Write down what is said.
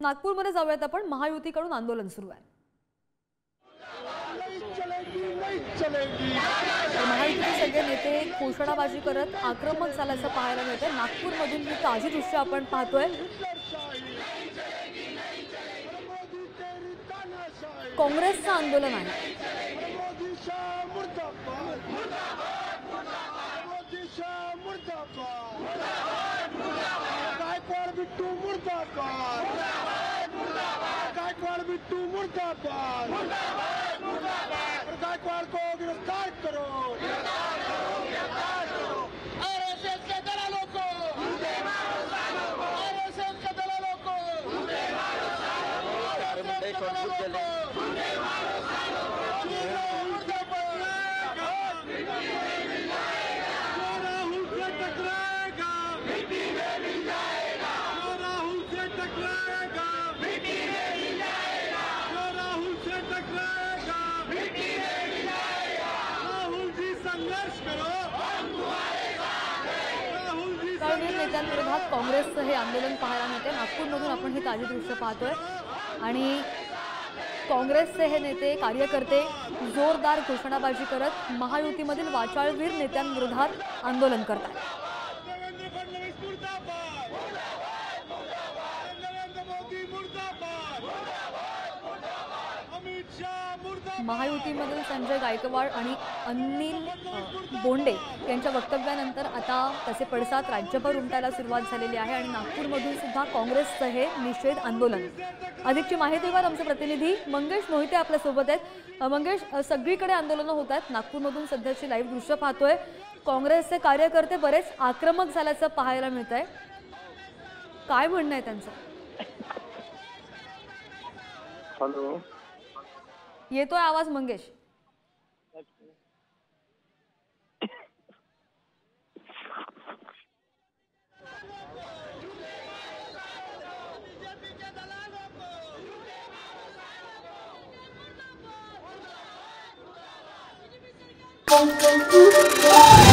नागपूरमध्ये जाऊयात आपण. महायुतीकडून आंदोलन सुरू आहे. महायुतीचे सगळे नेते घोषणाबाजी करत आक्रमक झाल्याचं पाहायला मिळतंय. नागपूरमधून ही ताजी दृश्य आपण पाहतोय. काँग्रेसचं आंदोलन आहे. गायकवाड़ को गिरफ्तार करो, आरएसएस के दलालों को, आरएसएस के दलालों को, नेत्यांविरोधात काँग्रेसचं हे आंदोलन पाहायला मिळते. नागपूरमधून आपण ही ताजी दृश्य पाहतोय आणि काँग्रेसचे हे नेते कार्यकर्ते जोरदार घोषणाबाजी करत महायुतीमधील वाचाळवीर नेत्यांविरोधात आंदोलन करतात. महायुतीमधील संजय गायकवाड आणि अनिल बोंडे यांच्या वक्तव्यानंतर आता तसे पडसाद राज्यभर उमटायला सुरुवात झालेली आहे आणि नागपूरमधून सुद्धा काँग्रेसचं हे निषेध आंदोलन. अधिकची माहितीवर आमचे प्रतिनिधी मंगेश मोहिते आपल्या सोबत आहेत. मंगेश, सगळीकडे आंदोलनं होत आहेत. नागपूरमधून सध्याची लाईव्ह दृश्य पाहतोय. काँग्रेसचे कार्यकर्ते बरेच आक्रमक झाल्याचं पाहायला मिळतंय. काय म्हणणं आहे त्यांचं? हॅलो, येतोय आवाज Mangesh? Boom, boom, boom, boom.